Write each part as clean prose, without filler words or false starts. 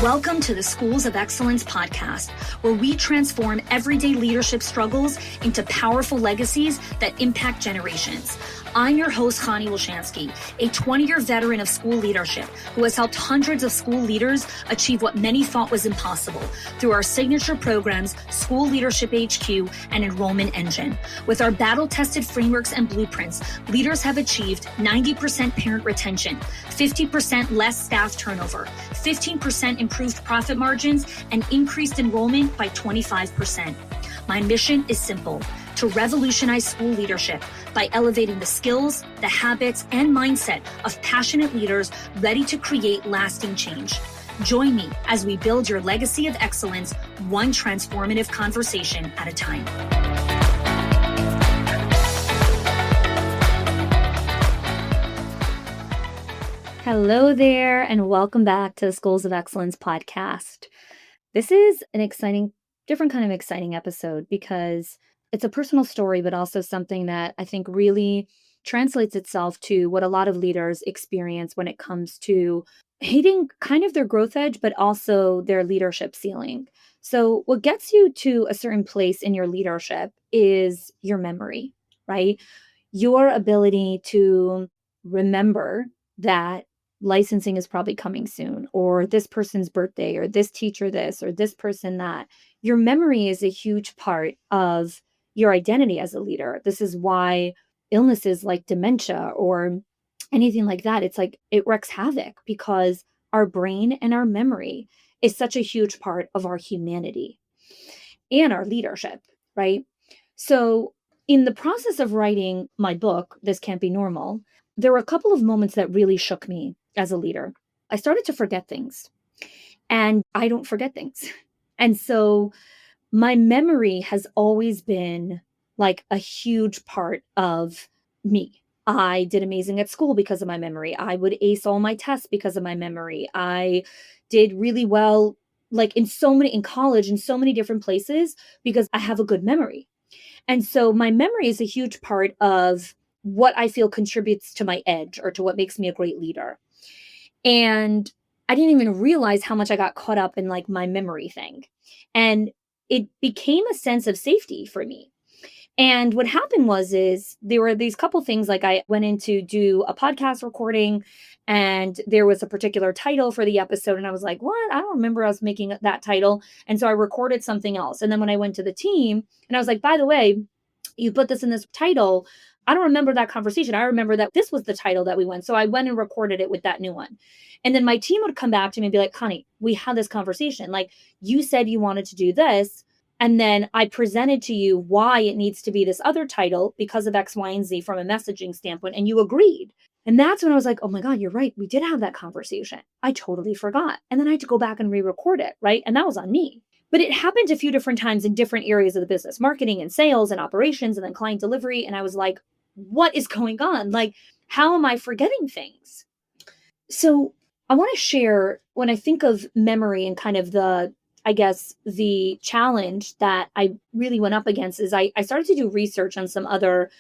Welcome to the Schools of Excellence podcast, where we transform everyday leadership struggles into powerful legacies that impact generations. I'm your host, Chanie, a 20-year veteran of school leadership who has helped hundreds of school leaders achieve what many thought was impossible through our signature programs, School Leadership HQ and Enrollment Engine. With our battle-tested frameworks and blueprints, leaders have achieved 90% parent retention, 50% less staff turnover, 15% improved profit margins, and increased enrollment by 25%. My mission is simple: to revolutionize school leadership by elevating the skills, the habits, and mindset of passionate leaders ready to create lasting change. Join me as we build your legacy of excellence, one transformative conversation at a time. Hello there, and welcome back to the Schools of Excellence podcast. This is an different kind of exciting episode because it's a personal story, but also something that I think really translates itself to what a lot of leaders experience when it comes to hitting kind of their growth edge, but also their leadership ceiling. So what gets you to a certain place in your leadership is your memory, right? Your ability to remember that licensing is probably coming soon, or this person's birthday, or this teacher this, or this person that. Your memory is a huge part of your identity as a leader. This is why illnesses like dementia or anything like that, it's like it wreaks havoc because our brain and our memory is such a huge part of our humanity and our leadership, right? So in the process of writing my book, This Can't Be Normal, there were a couple of moments that really shook me as a leader. I started to forget things, and I don't forget things. And so my memory has always been like a huge part of me. I did amazing at school because of my memory. I would ace all my tests because of my memory. I did really well, like in college, in so many different places, because I have a good memory. And so my memory is a huge part of what I feel contributes to my edge or to what makes me a great leader. And I didn't even realize how much I got caught up in like my memory thing. And it became a sense of safety for me. And what happened is there were these couple things, like I went in to do a podcast recording and there was a particular title for the episode. And I was like, what? I don't remember us making that title. And so I recorded something else. And then when I went to the team and I was like, by the way, you put this in this title. I don't remember that conversation. I remember that this was the title that we went. So I went and recorded it with that new one. And then my team would come back to me and be like, Connie, we had this conversation. Like, you said you wanted to do this. And then I presented to you why it needs to be this other title because of X, Y, and Z from a messaging standpoint. And you agreed. And that's when I was like, oh my God, you're right. We did have that conversation. I totally forgot. And then I had to go back and re-record it, right? And that was on me. But it happened a few different times in different areas of the business, marketing and sales and operations and then client delivery. And I was like, what is going on? Like, how am I forgetting things? So I want to share, when I think of memory and kind of the challenge that I really went up against is I started to do research on some other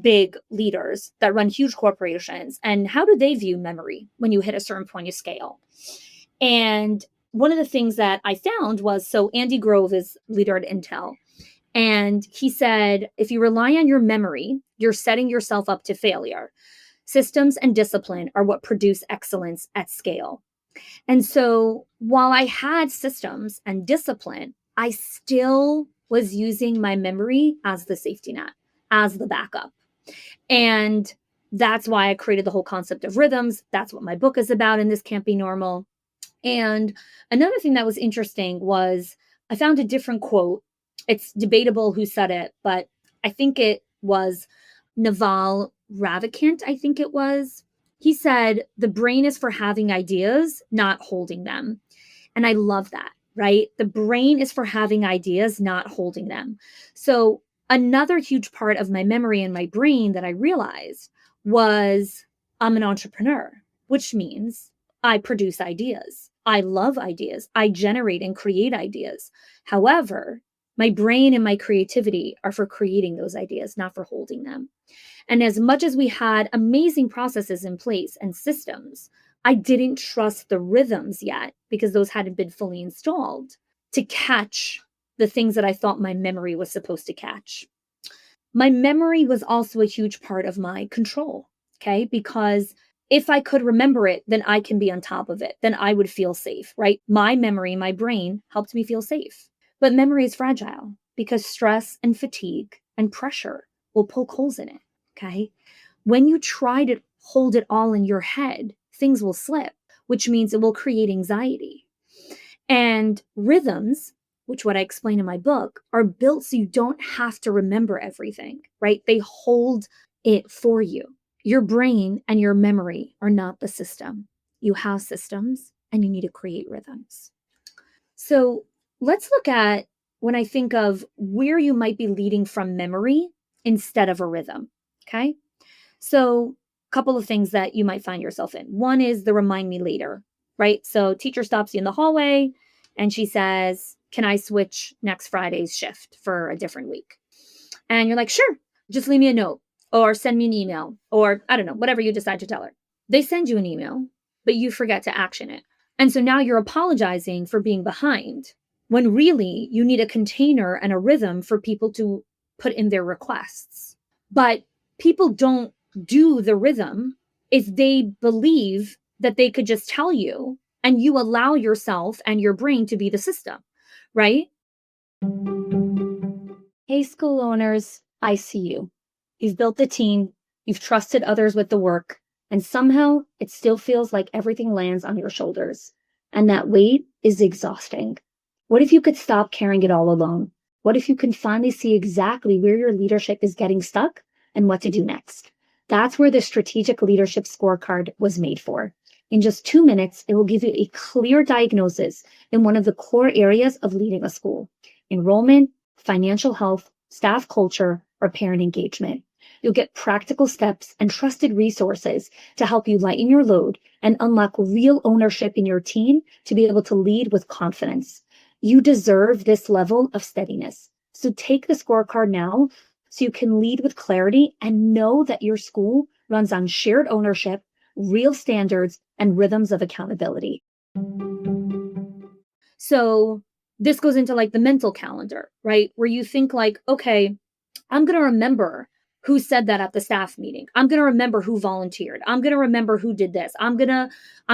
big leaders that run huge corporations and how do they view memory when you hit a certain point of scale. And one of the things that I found was, so Andy Grove is leader at Intel. And he said, if you rely on your memory, you're setting yourself up to failure. Systems and discipline are what produce excellence at scale. And so while I had systems and discipline, I still was using my memory as the safety net, as the backup. And that's why I created the whole concept of rhythms. That's what my book is about, and This Can't Be Normal. And another thing that was interesting was I found a different quote. It's debatable who said it, but I think it was Naval Ravikant, I think it was. He said, the brain is for having ideas, not holding them. And I love that, right? The brain is for having ideas, not holding them. So another huge part of my memory and my brain that I realized was I'm an entrepreneur, which means I produce ideas. I love ideas. I generate and create ideas. However, my brain and my creativity are for creating those ideas, not for holding them. And as much as we had amazing processes in place and systems, I didn't trust the rhythms yet because those hadn't been fully installed to catch the things that I thought my memory was supposed to catch. My memory was also a huge part of my control, okay? Because if I could remember it, then I can be on top of it. Then I would feel safe, right? My memory, my brain helped me feel safe. But memory is fragile because stress and fatigue and pressure will poke holes in it, okay? When you try to hold it all in your head, things will slip, which means it will create anxiety. And rhythms, which what I explain in my book, are built so you don't have to remember everything, right? They hold it for you. Your brain and your memory are not the system. You have systems and you need to create rhythms. So let's look at when I think of where you might be leading from memory instead of a rhythm. Okay. So, a couple of things that you might find yourself in. One is the remind me later, right? So, teacher stops you in the hallway and she says, "Can I switch next Friday's shift for a different week?" And you're like, "Sure, just leave me a note or send me an email or I don't know, whatever you decide to tell her." They send you an email, but you forget to action it. And so now you're apologizing for being behind when really you need a container and a rhythm for people to put in their requests. But people don't do the rhythm if they believe that they could just tell you and you allow yourself and your brain to be the system, right? Hey, school owners, I see you. You've built the team, you've trusted others with the work, and somehow it still feels like everything lands on your shoulders. And that weight is exhausting. What if you could stop carrying it all alone? What if you can finally see exactly where your leadership is getting stuck and what to do next? That's where the strategic leadership scorecard was made for. In just 2 minutes, it will give you a clear diagnosis in one of the core areas of leading a school: enrollment, financial health, staff culture, or parent engagement. You'll get practical steps and trusted resources to help you lighten your load and unlock real ownership in your team to be able to lead with confidence. You deserve this level of steadiness. So take the scorecard now so you can lead with clarity and know that your school runs on shared ownership, real standards, and rhythms of accountability. So this goes into like the mental calendar, right? Where you think like, okay, I'm going to remember who said that at the staff meeting. I'm going to remember who volunteered. I'm going to remember who did this. I'm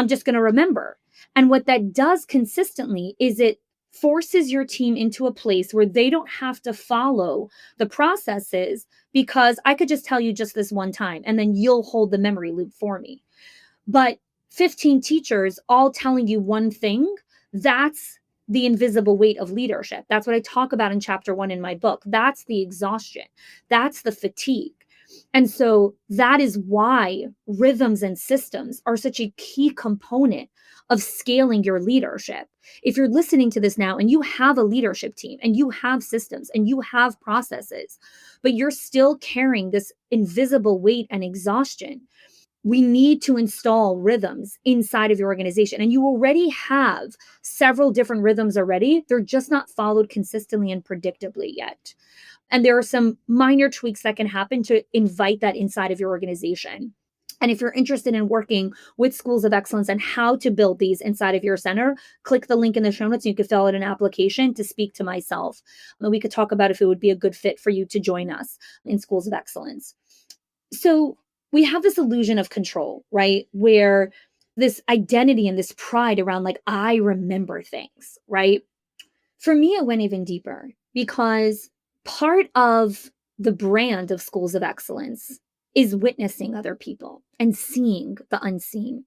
just going to remember. And what that does consistently is it forces your team into a place where they don't have to follow the processes because I could just tell you just this one time and then you'll hold the memory loop for me. But 15 teachers all telling you one thing, that's the invisible weight of leadership. That's what I talk about in chapter 1 in my book. That's the exhaustion. That's the fatigue. And so that is why rhythms and systems are such a key component of scaling your leadership. If you're listening to this now and you have a leadership team and you have systems and you have processes, but you're still carrying this invisible weight and exhaustion, we need to install rhythms inside of your organization. And you already have several different rhythms already. They're just not followed consistently and predictably yet. And there are some minor tweaks that can happen to invite that inside of your organization. And if you're interested in working with schools of excellence and how to build these inside of your center, click the link in the show notes. And you can fill out an application to speak to myself. And we could talk about if it would be a good fit for you to join us in schools of excellence. So we have this illusion of control, right? Where this identity and this pride around, like, I remember things, right? For me, it went even deeper because part of the brand of schools of excellence is witnessing other people and seeing the unseen.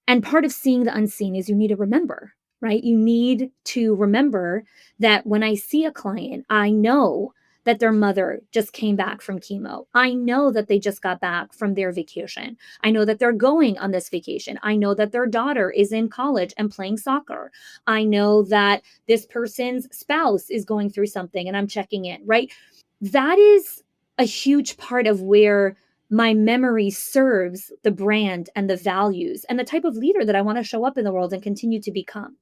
And part of seeing the unseen is you need to remember, right? You need to remember that when I see a client, I know that their mother just came back from chemo. I know that they just got back from their vacation. I know that they're going on this vacation. I know that their daughter is in college and playing soccer. I know that this person's spouse is going through something and I'm checking in, right? That is a huge part of where my memory serves the brand and the values and the type of leader that I want to show up in the world and continue to become.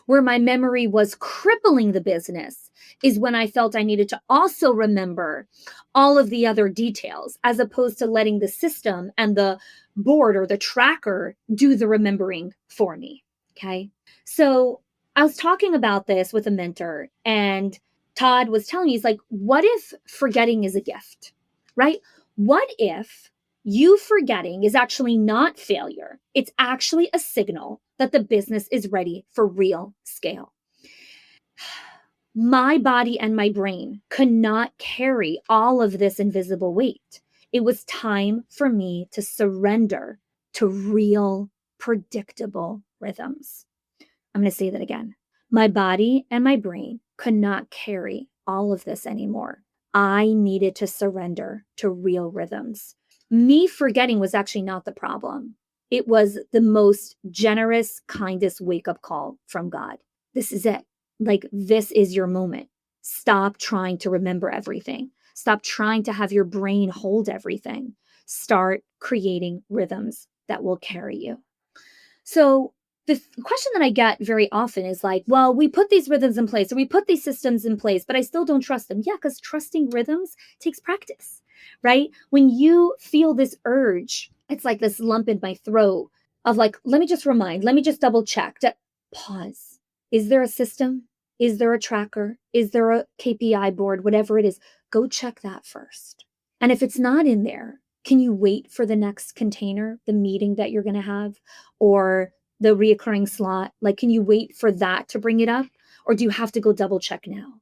Where my memory was crippling the business is when I felt I needed to also remember all of the other details, as opposed to letting the system and the board or the tracker do the remembering for me. Okay. So I was talking about this with a mentor, and Todd was telling me, he's like, what if forgetting is a gift, right? What if you forgetting is actually not failure? It's actually a signal that the business is ready for real scale. My body and my brain could not carry all of this invisible weight. It was time for me to surrender to real, predictable rhythms. I'm going to say that again. My body and my brain could not carry all of this anymore. I needed to surrender to real rhythms. Me forgetting was actually not the problem. It was the most generous, kindest wake-up call from God. This is it. Like, this is your moment. Stop trying to remember everything. Stop trying to have your brain hold everything. Start creating rhythms that will carry you. So the question that I get very often is like, well, we put these rhythms in place, or we put these systems in place, but I still don't trust them. Yeah, because trusting rhythms takes practice, right? When you feel this urge, it's like this lump in my throat of like, let me just double check. Pause. Is there a system? Is there a tracker? Is there a KPI board? Whatever it is, go check that first. And if it's not in there, can you wait for the next container, the meeting that you're going to have, or the reoccurring slot? Like, can you wait for that to bring it up? Or do you have to go double check now?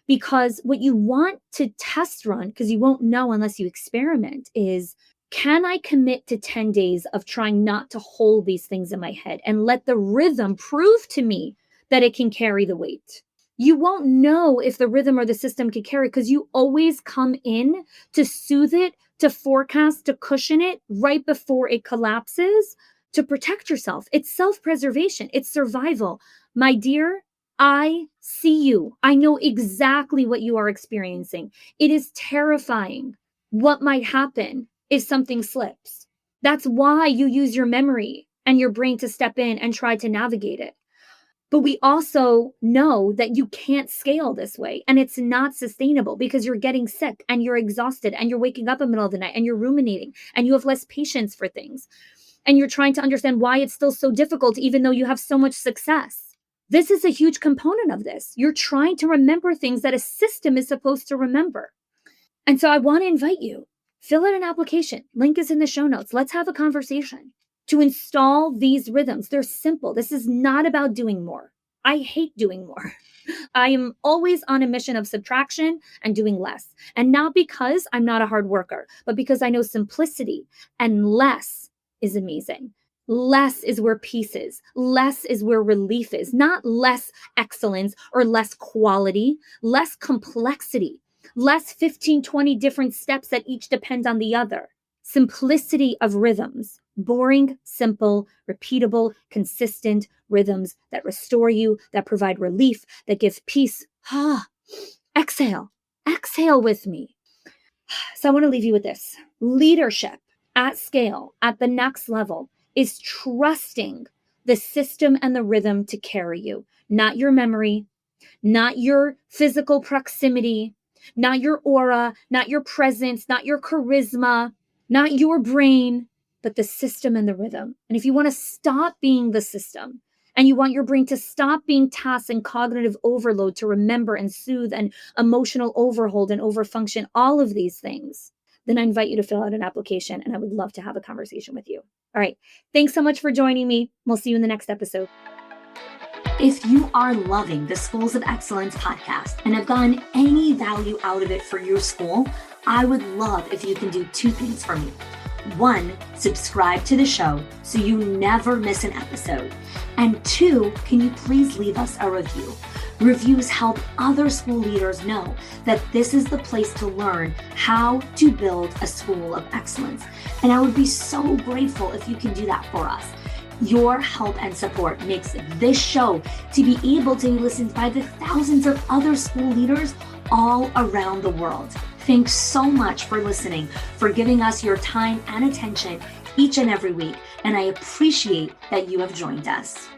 Because what you want to test run, because you won't know unless you experiment, is, can I commit to 10 days of trying not to hold these things in my head and let the rhythm prove to me that it can carry the weight? You won't know if the rhythm or the system can carry, because you always come in to soothe it, to forecast, to cushion it right before it collapses, to protect yourself. It's self-preservation. It's survival. My dear, I see you. I know exactly what you are experiencing. It is terrifying what might happen if something slips. That's why you use your memory and your brain to step in and try to navigate it. But we also know that you can't scale this way, and it's not sustainable, because you're getting sick and you're exhausted and you're waking up in the middle of the night and you're ruminating and you have less patience for things. And you're trying to understand why it's still so difficult, even though you have so much success. This is a huge component of this. You're trying to remember things that a system is supposed to remember. And so I want to invite you, fill out an application. Link is in the show notes. Let's have a conversation to install these rhythms. They're simple. This is not about doing more. I hate doing more. I am always on a mission of subtraction and doing less. And not because I'm not a hard worker, but because I know simplicity and less is amazing. Less is where peace is. Less is where relief is. Not less excellence or less quality, less complexity, less 15, 20 different steps that each depend on the other. Simplicity of rhythms. Boring, simple, repeatable, consistent rhythms that restore you, that provide relief, that give peace. Exhale. Exhale with me. So I want to leave you with this. Leadership at scale, at the next level, is trusting the system and the rhythm to carry you, not your memory, not your physical proximity, not your aura, not your presence, not your charisma, not your brain, but the system and the rhythm. And if you want to stop being the system, and you want your brain to stop being tasks and cognitive overload to remember and soothe and emotional overhold and overfunction, all of these things, then I invite you to fill out an application, and I would love to have a conversation with you. All right. Thanks so much for joining me. We'll see you in the next episode. If you are loving the Schools of Excellence podcast and have gotten any value out of it for your school, I would love if you can do two things for me. One, subscribe to the show so you never miss an episode. And two, can you please leave us a review? Reviews help other school leaders know that this is the place to learn how to build a school of excellence. And I would be so grateful if you can do that for us. Your help and support makes this show to be able to be listened by the thousands of other school leaders all around the world. Thanks so much for listening, for giving us your time and attention each and every week. And I appreciate that you have joined us.